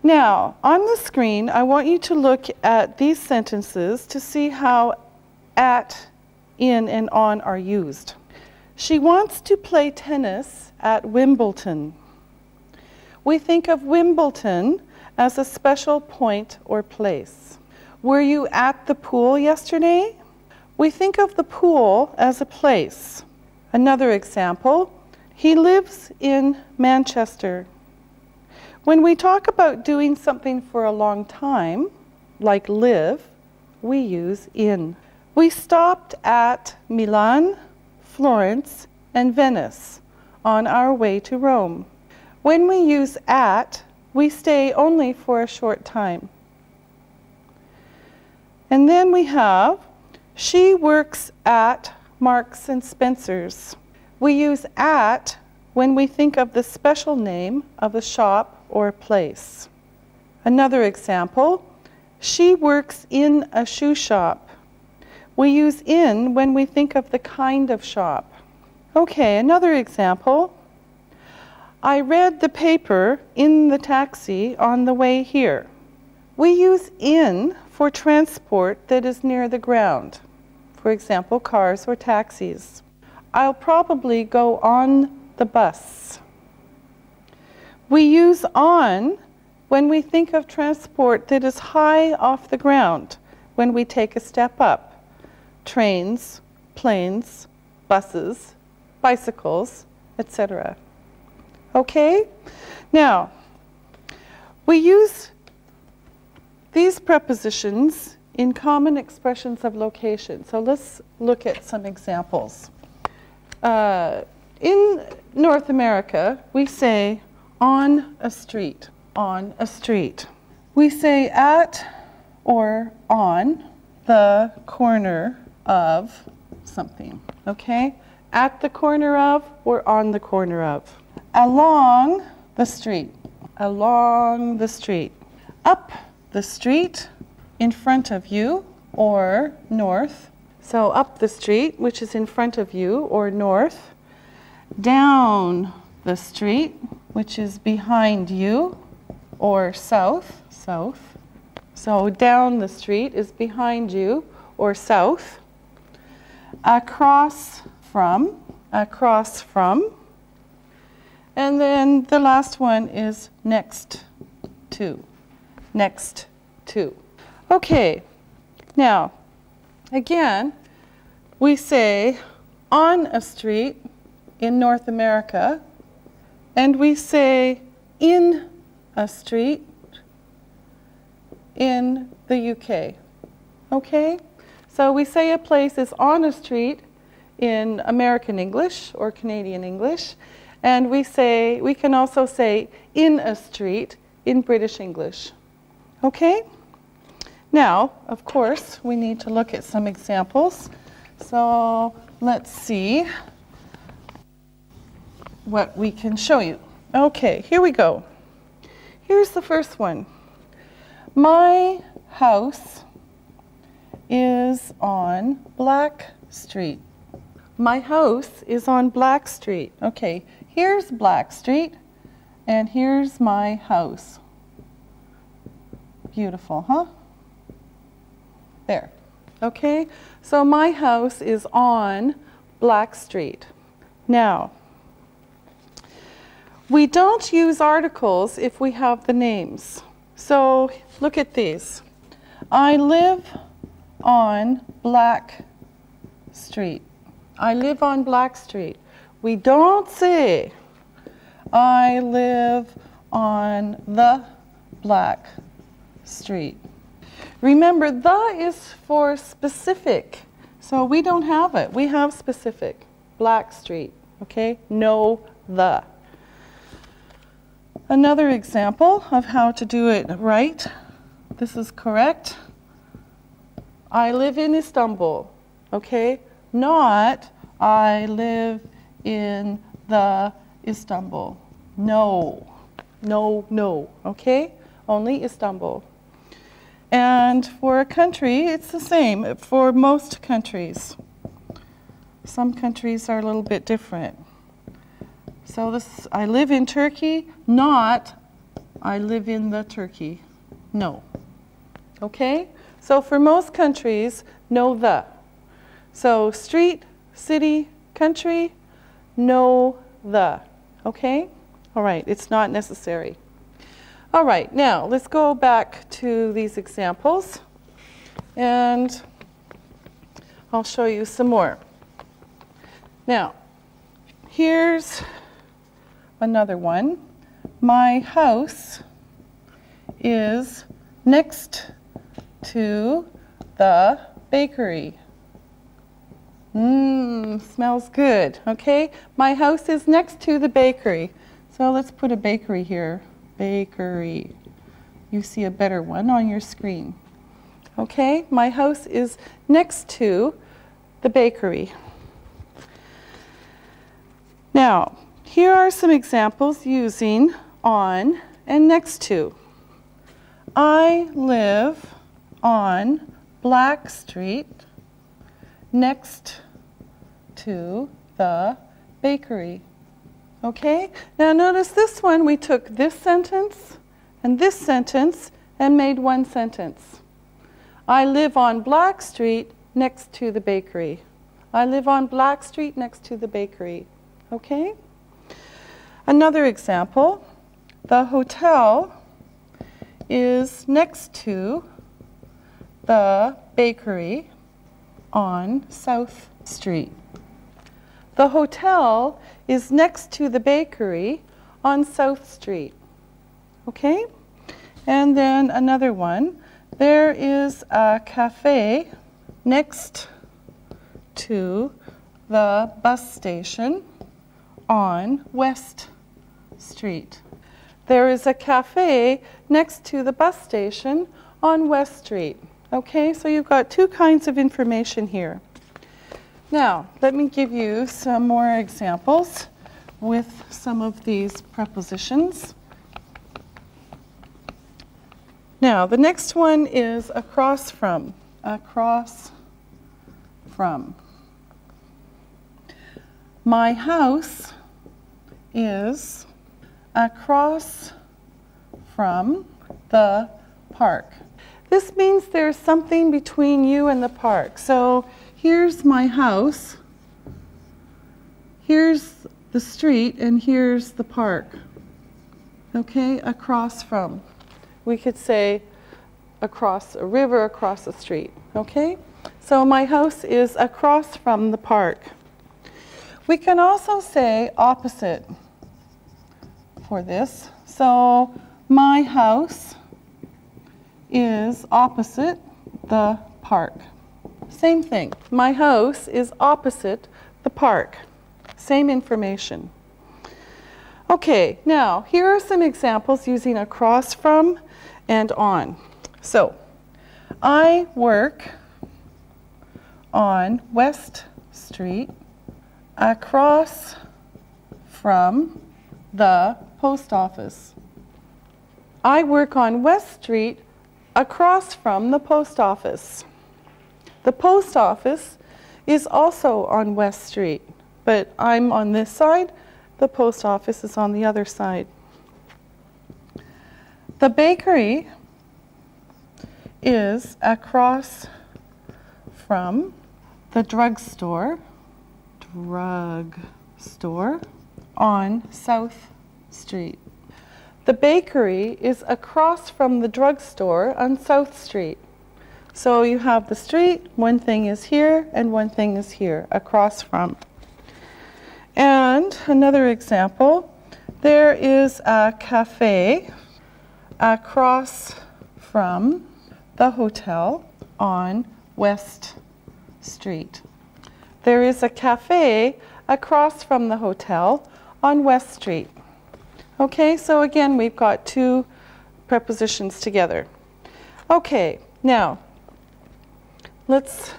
Now, on the screen, I want you to look at these sentences to see how at, in, and on are used. She wants to play tennis at Wimbledon. We think of Wimbledon as a special point or place. Were you at the pool yesterday? We think of the pool as a place. Another example, he lives in Manchester. When we talk about doing something for a long time, like live, we use in. We stopped at Milan, Florence, and Venice on our way to Rome. When we use at, we stay only for a short time. And then we have, she works at Marks and Spencer's. We use at when we think of the special name of a shop or place. Another example, she works in a shoe shop. We use in when we think of the kind of shop. Okay, another example, I read the paper in the taxi on the way here. We use in for transport that is near the ground. For example, cars or taxis. I'll probably go on the bus. We use on when we think of transport that is high off the ground, when we take a step up. Trains, planes, buses, bicycles, etc. Okay? Now, we use these prepositions in common expressions of location. So let's look at some examples. In North America, we say on a street, on a street. We say at or on the corner of something, okay? At the corner of or on the corner of. Along the street, along the street. Up the street, in front of you or north. So up the street, which is in front of you or north. Down the street, which is behind you or south, south. So down the street is behind you or south. Across from, across from. And then the last one is next to, next to. Okay, now, again, we say on a street in North America, and we say in a street in the UK. Okay? So we say a place is on a street in American English or Canadian English, and we can also say in a street in British English. Okay? Now, of course, we need to look at some examples. So let's see what we can show you. Okay, here we go. Here's the first one. My house is on Black Street. My house is on Black Street. Okay, here's Black Street, and here's my house. Beautiful, huh? There. Okay, so my house is on Black Street. Now, we don't use articles if we have the names. So look at these. I live on Black Street. I live on Black Street. We don't say I live on the Black Street. Remember, the is for specific. So we don't have it. We have specific. Black Street. Okay? No the. Another example of how to do it right. This is correct. I live in Istanbul. Okay? Not I live in the Istanbul. No. No, no. Okay? Only Istanbul. And for a country, it's the same for most countries. Some countries are a little bit different. So this, I live in Turkey, not I live in the Turkey. No. Okay? So for most countries, no the. So street, city, country, no the. Okay? All right, it's not necessary. All right, now let's go back to these examples and I'll show you some more. Now, here's another one. My house is next to the bakery. Smells good, okay? My house is next to the bakery. So let's put a bakery here. Bakery. You see a better one on your screen. Okay, my house is next to the bakery. Now, here are some examples using on and next to. I live on Black Street next to the bakery. Okay? Now notice this one, we took this sentence and made one sentence. I live on Black Street next to the bakery. I live on Black Street next to the bakery. Okay? Another example, the hotel is next to the bakery on South Street. The hotel is next to the bakery on South Street. Okay? And then another one, there is a cafe next to the bus station on West Street. There is a cafe next to the bus station on West Street. Okay, so you've got two kinds of information here. Now, let me give you some more examples with some of these prepositions. Now, the next one is across from. Across from. My house is across from the park. This means there's something between you and the park. So here's my house, here's the street, and here's the park. Okay, across from. We could say across a river, across a street. Okay, so my house is across from the park. We can also say opposite for this. So my house is opposite the park. Same thing. My house is opposite the park. Same information. Okay, now here are some examples using across from and on. So, I work on West Street across from the post office. I work on West Street across from the post office. The post office is also on West Street, but I'm on this side, the post office is on the other side. The bakery is across from the drugstore on South Street. The bakery is across from the drugstore on South Street. So you have the street, one thing is here and one thing is here, across from. And another example, there is a cafe across from the hotel on West Street. There is a cafe across from the hotel on West Street. Okay, so again, we've got two prepositions together. Okay, now, let's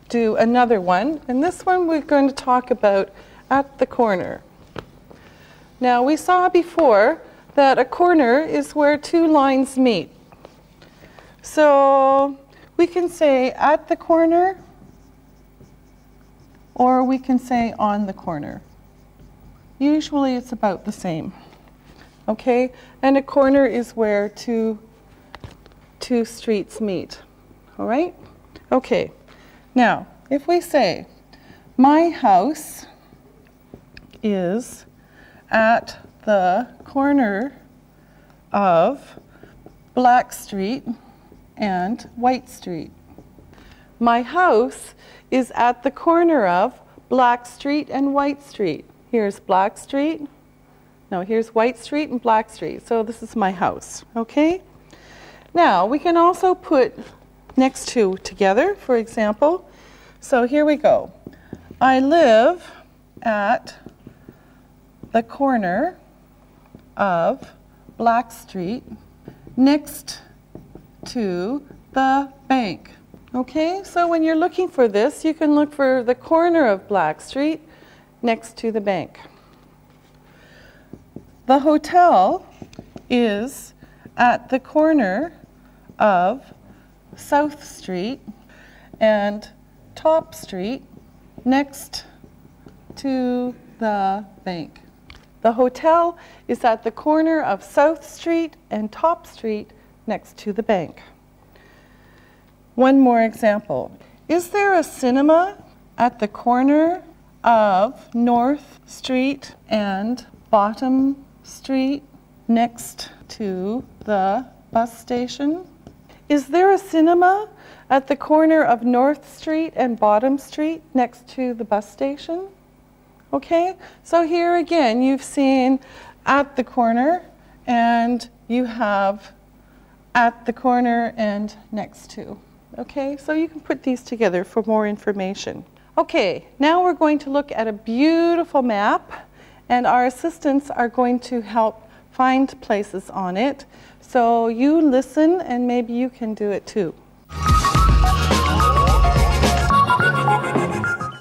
do another one. And this one we're going to talk about at the corner. Now, we saw before that a corner is where two lines meet. So we can say at the corner, or we can say on the corner. Usually it's about the same. Okay, and a corner is where two streets meet. All right? Okay, now if we say, my house is at the corner of Black Street and White Street. My house is at the corner of Black Street and White Street. Here's Black Street. No, here's White Street and Black Street. So this is my house, okay? Now, we can also put next to together, for example. So here we go. I live at the corner of Black Street next to the bank. Okay, so when you're looking for this, you can look for the corner of Black Street next to the bank. The hotel is at the corner of South Street and Top Street next to the bank. The hotel is at the corner of South Street and Top Street next to the bank. One more example. Is there a cinema at the corner of North Street and Bottom Street next to the bus station? Is there a cinema at the corner of North Street and Bottom Street next to the bus station? Okay, so here again you've seen at the corner, and you have at the corner and next to. Okay, so you can put these together for more information. Okay, now we're going to look at a beautiful map, and our assistants are going to help find places on it. So you listen, and maybe you can do it too.